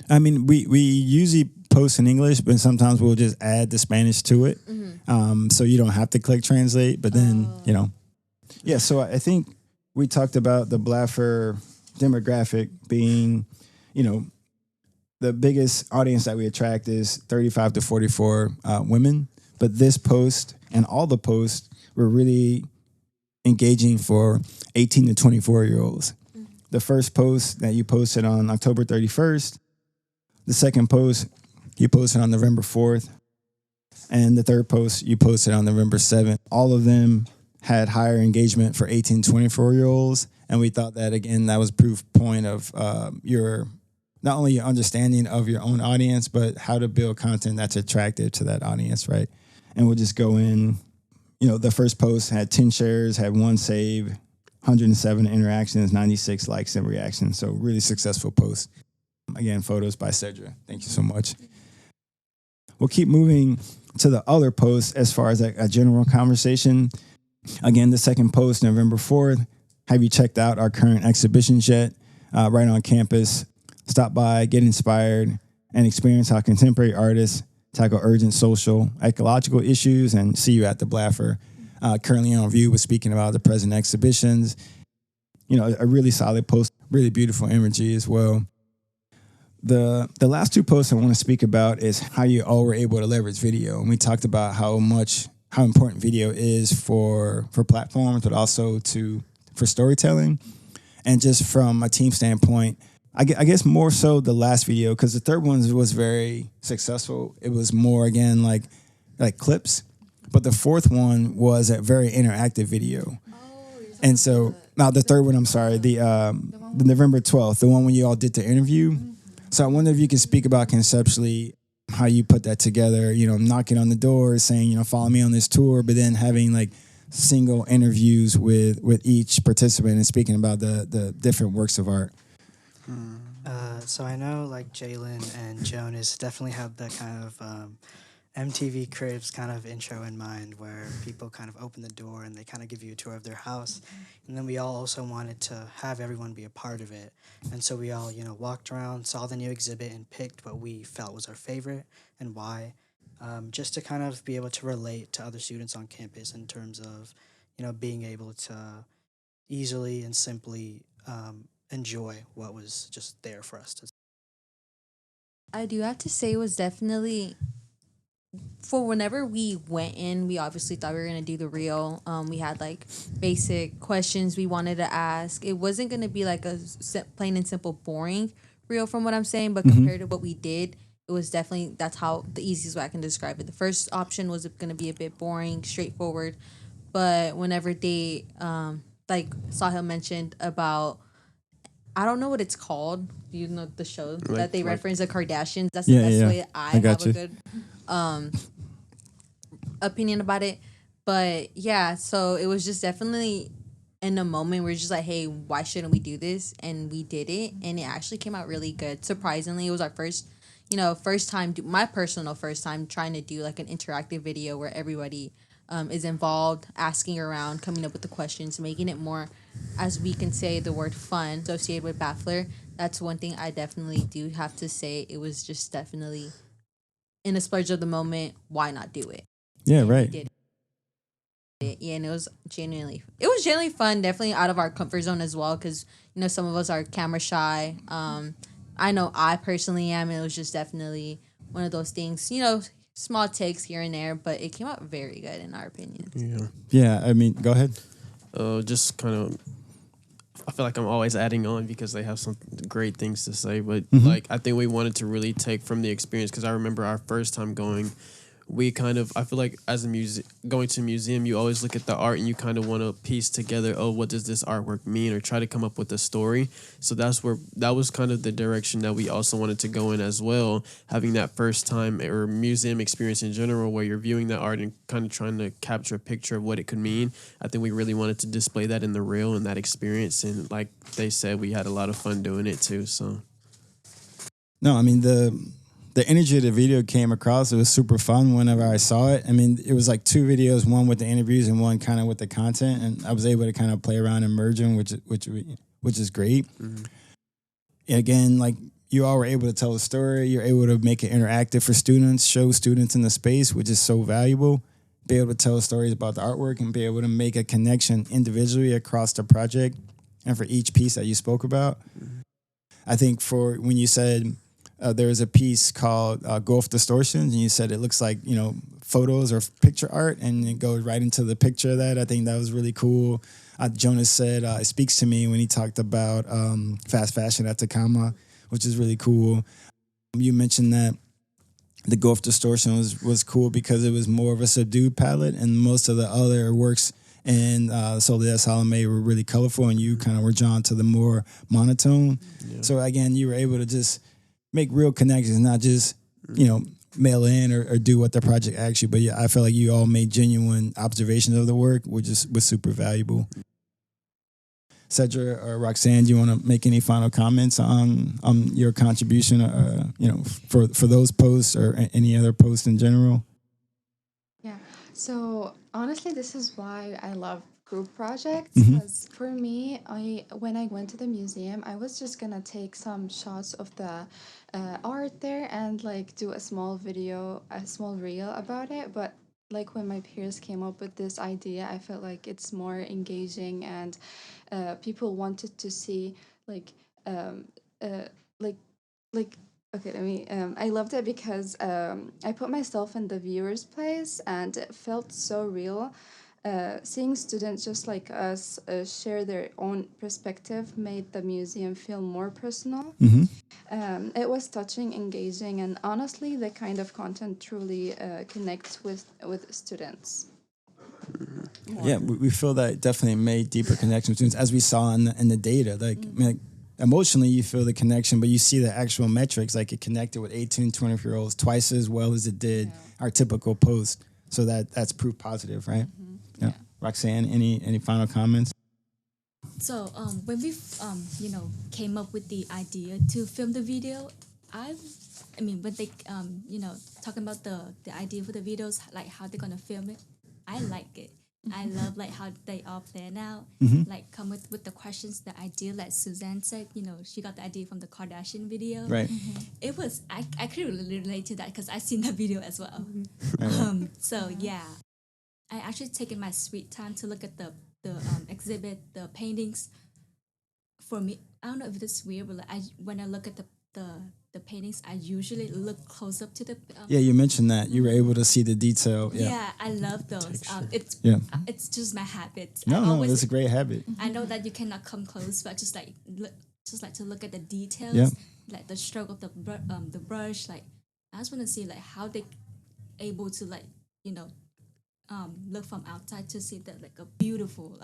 I mean, we usually post in English, but sometimes we'll just add the Spanish to it, so you don't have to click translate. But then yeah. So I think we talked about the Blaffer demographic being, the biggest audience that we attract is 35 to 44 women. But this post and all the posts were really engaging for 18 to 24-year-olds. The first post that you posted on October 31st, the second post you posted on November 4th, and the third post you posted on November 7th. All of them had higher engagement for 18 to 24-year-olds. And we thought that, again, that was proof point of your not only your understanding of your own audience, but how to build content that's attractive to that audience, right? And we'll just go in, The first post had 10 shares, had 1 save, 107 interactions, 96 likes and reactions. So really successful post. Again, photos by Cedra. Thank you so much. We'll keep moving to the other posts as far as a general conversation. Again, the second post, November 4th. Have you checked out our current exhibitions yet? Right on campus. Stop by, get inspired, and experience how contemporary artists tackle urgent social, ecological issues, and see you at the Blaffer. Currently on view was speaking about the present exhibitions. A really solid post, really beautiful imagery as well. The last 2 posts I want to speak about is how you all were able to leverage video. And we talked about how important video is for platforms, but also for storytelling. And just from a team standpoint, I guess more so the last video, because the third one was very successful. It was more, again, like clips. But the fourth one was a very interactive video. And so, now the third one, I'm sorry, the November 12th, the one when you all did the interview. So I wonder if you could speak about conceptually how you put that together, knocking on the door, saying, follow me on this tour, but then having like single interviews with each participant and speaking about the different works of art. So I know like Jalen and Jonas definitely have that kind of MTV Cribs kind of intro in mind, where people kind of open the door and they kind of give you a tour of their house. And then we all also wanted to have everyone be a part of it. And so we all, walked around, saw the new exhibit, and picked what we felt was our favorite and why, just to kind of be able to relate to other students on campus in terms of, being able to easily and simply enjoy what was just there for us to. I do have to say it was definitely, for whenever we went in, we obviously thought we were going to do the reel. We had like basic questions we wanted to ask. It wasn't going to be like a plain and simple boring reel from what I'm saying, but compared to what we did, it was definitely, that's how the easiest way I can describe it. The first option was going to be a bit boring, straightforward, but whenever they, like Sahil mentioned about, I don't know what it's called, the show that they reference, the Kardashians. That's the best way I have a good opinion about it. But yeah, so it was just definitely in a moment where we're just like, hey, why shouldn't we do this? And we did it, and it actually came out really good. Surprisingly, it was our first time, my personal first time trying to do like an interactive video where everybody is involved, asking around, coming up with the questions, making it more, as we can say the word fun, associated with Blaffer. That's one thing I definitely do have to say. It was just definitely in a splurge of the moment. Why not do it? Yeah, right. We did it. Yeah, and it was genuinely fun. Definitely out of our comfort zone as well, because some of us are camera shy. I know I personally am. It was just definitely one of those things. Small takes here and there, but it came out very good in our opinion. Yeah. I mean, go ahead. Just kind of, I feel like I'm always adding on because they have some great things to say, but I think we wanted to really take from the experience, because I remember our first time going, I feel like as going to a museum, you always look at the art and you kind of want to piece together, what does this artwork mean, or try to come up with a story. So that was kind of the direction that we also wanted to go in as well, having that first time or museum experience in general where you're viewing that art and kind of trying to capture a picture of what it could mean. I think we really wanted to display that in the reel and that experience. And like they said, we had a lot of fun doing it too. So, no, I mean, the energy of the video came across. It was super fun whenever I saw it. I mean, it was like 2 videos, one with the interviews and one kind of with the content, and I was able to kind of play around and merge them, which is great. Again, like, you all were able to tell a story. You're able to make it interactive for students, show students in the space, which is so valuable. Be able to tell stories about the artwork and be able to make a connection individually across the project and for each piece that you spoke about. I think for when you said there was a piece called Gulf Distortions, and you said it looks like, photos or picture art, and it goes right into the picture of that. I think that was really cool. Jonas said it speaks to me when he talked about fast fashion at Tacoma, which is really cool. You mentioned that the Gulf Distortion was cool because it was more of a subdued palette, and most of the other works in Soledad Salome were really colorful, and you kind of were drawn to the more monotone. Yeah. So again, you were able to just make real connections, not just, mail in or do what the project asks you. But yeah, I feel like you all made genuine observations of the work, which was super valuable. Cedra or Roxanne, do you want to make any final comments on your contribution, for those posts or any other posts in general? Yeah. So honestly, this is why I love group projects, Mm-hmm. because for me, when I went to the museum, I was just gonna take some shots of the art there and like do a small video, a small reel about it. But like when my peers came up with this idea, I felt like it's more engaging, and people wanted to see like um, like like okay, let me I loved it because I put myself in the viewer's place, and it felt so real. Seeing students just like us share their own perspective made the museum feel more personal. Mm-hmm. It was touching, engaging, and honestly, the kind of content truly connects with students. Yeah, we feel that definitely made deeper connections with students, as we saw in the data. Like, I mean, like, emotionally, you feel the connection, but you see the actual metrics, like it connected with 18, 20-year-olds twice as well as it did our typical post. So that's proof positive, right? Yeah. Roxanne, any final comments? So when we came up with the idea to film the video, I mean when they talking about the idea for the videos, like how they're gonna film it, I like it. I love like how they all plan out, like come with the questions, the idea. Like Suzanne said, she got the idea from the Kardashian video. Right. It was I could really relate to that because I've seen that video as well. So yeah, I actually taken my sweet time to look at the exhibit, the paintings. For me, I don't know if it's weird, but like when I look at the paintings, I usually look close up to the. Yeah, you mentioned that you were able to see the detail. Yeah, I love those. It's just my habit. No, it's a great habit. I know that you cannot come close, but just like to look at the details, like the stroke of the brush. Like I just want to see like how they able to look from outside to see that like a beautiful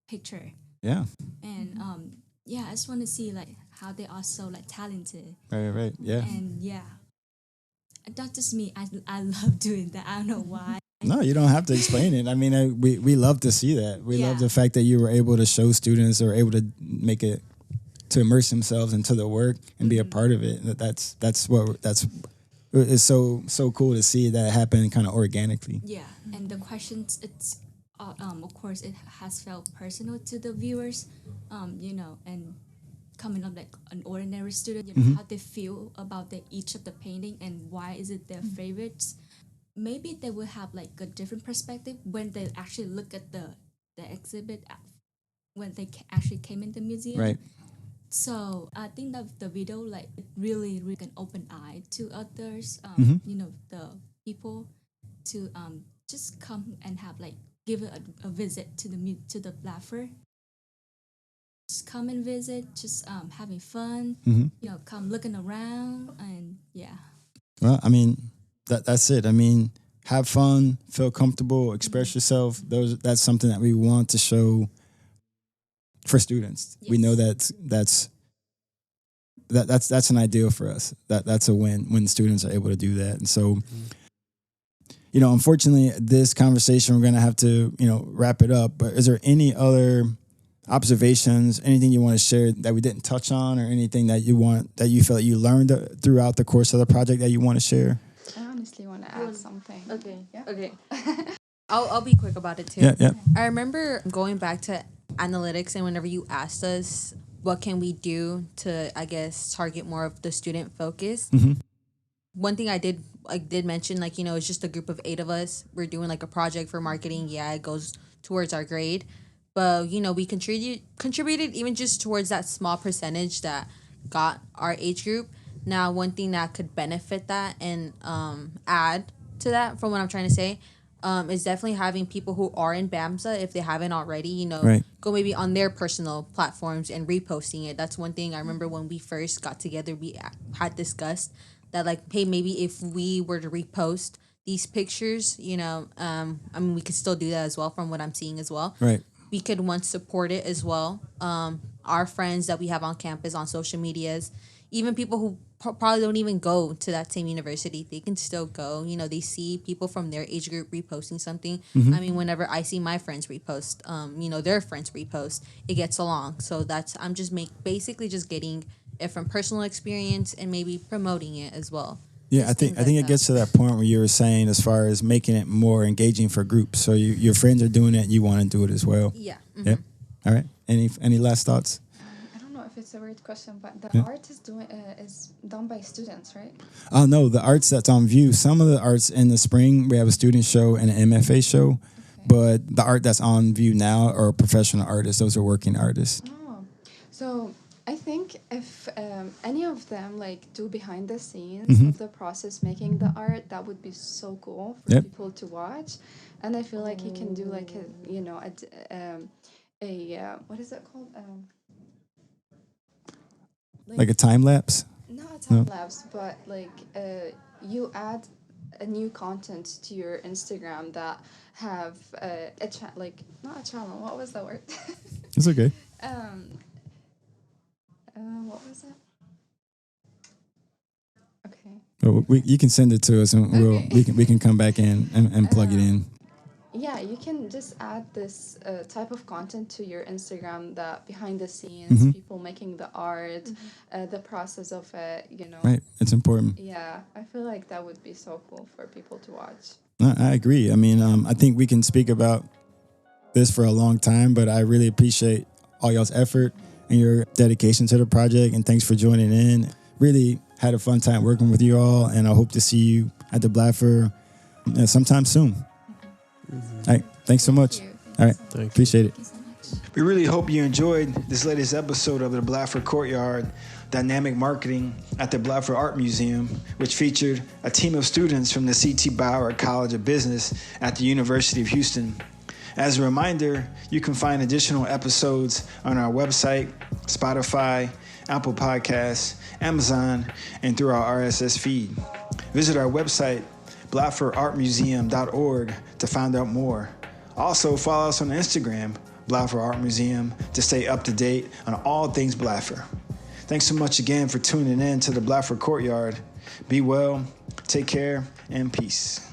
picture. Yeah. And I just want to see like how they are so like talented. Right. Yeah. And that's just me. I love doing that. I don't know why. No, you don't have to explain it. I mean, we love to see that. We love the fact that you were able to show students or able to make it to immerse themselves into the work and be a part of it. It's so cool to see that happen kind of organically. Yeah, and the questions, it's of course it has felt personal to the viewers, and coming up like an ordinary student, how they feel about each of the painting and why is it their favorites. Maybe they will have like a different perspective when they actually look at the exhibit when they actually came in the museum. Right. So I think that the video like it really an open eye to others, the people to just come and have like give a visit to the Blaffer. Just come and visit, just having fun, come looking around, and Well, I mean, that's it. I mean, have fun, feel comfortable, express yourself. That's something that we want to show for students. Yes. We know that's an ideal for us. That's a win when students are able to do that. And so, unfortunately, this conversation we're going to have to wrap it up. But is there any other observations, anything you want to share that we didn't touch on, or anything that you feel like you learned throughout the course of the project that you want to share? I honestly want to add something. Okay. Yeah? Okay. I'll be quick about it too. Yeah. I remember going back to analytics, and whenever you asked us what can we do to, I guess, target more of the student focus. One thing I did mention, it's just a group of 8 of us. We're doing like a project for marketing. Yeah, it goes towards our grade. But, we contributed even just towards that small percentage that got our age group. Now, one thing that could benefit that and add to that, from what I'm trying to say, is definitely having people who are in BAMSA, if they haven't already, go maybe on their personal platforms and reposting it. That's one thing I remember when we first got together, we had discussed that, like, hey, maybe if we were to repost these pictures, we could still do that as well, from what I'm seeing as well. Right. We could support it as well. Our friends that we have on campus on social medias, even people who probably don't even go to that same university, they can still go. You know, they see people from their age group reposting something. I mean, whenever I see my friends repost, you know, their friends repost, it gets along. So that's, I'm just basically just getting it from personal experience and maybe promoting it as well. Yeah, Just I think things like it that. gets to that point where you were saying as far as making it more engaging for groups. So your friends are doing it, you want to do it as well. Yeah. Yep. All right. Any last thoughts? I don't know if it's a weird question, but the Yeah. art is done by students, right? Oh no, the arts that's on view. Some of the arts in the spring we have a student show and an MFA show, but the art that's on view now are professional artists. Those are working artists. Oh, so I think if any of them like do behind the scenes of the process making the art, that would be so cool for Yep. people to watch. And I feel like you can do like a, you know, what is it called? Like a time lapse. Not a time lapse, but like you add a new content to your Instagram that have like not a channel. What was the word? It's okay. What was it? Okay. Well, you can send it to us and we can come back in and plug it in. Yeah, you can just add this type of content to your Instagram, that behind the scenes, people making the art, the process of it, you know. Right. It's important. Yeah, I feel like that would be so cool for people to watch. I agree. I mean, I think we can speak about this for a long time, but I really appreciate all y'all's effort and your dedication to the project. And thanks for joining in. Really had a fun time working with you all, and I hope to see you at the Blaffer sometime soon. All right. Thanks so much. All right. Appreciate it. Thank you so much. We really hope you enjoyed this latest episode of the Blaffer Courtyard, Dynamic Marketing at the Blaffer Art Museum, which featured a team of students from the C.T. Bauer College of Business at the University of Houston. As a reminder, you can find additional episodes on our website, Spotify, Apple Podcasts, Amazon, and through our RSS feed. Visit our website, blafferartmuseum.org, to find out more. Also, follow us on Instagram, Blaffer Art Museum, to stay up to date on all things Blaffer. Thanks so much again for tuning in to the Blaffer Courtyard. Be well, take care, and peace.